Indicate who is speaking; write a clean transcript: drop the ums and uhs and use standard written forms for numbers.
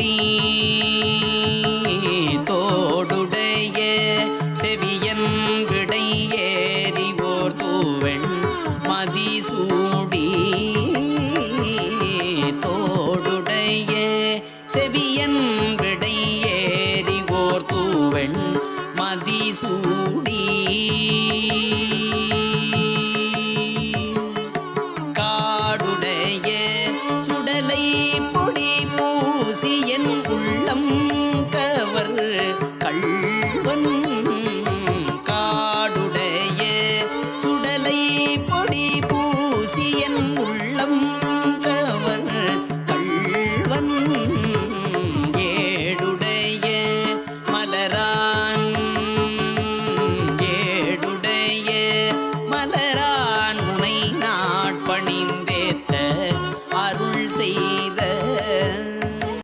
Speaker 1: மதிசூடி தோடுடைய செவியன் விடை ஏறிவோர் தூவெண் மதிசூடி தோடுடைய செவியன் விடை ஏறிவோர் தூவெண் மதிசூடி காடுடைய சுடலை பொடி பூசியன் உள்ளம்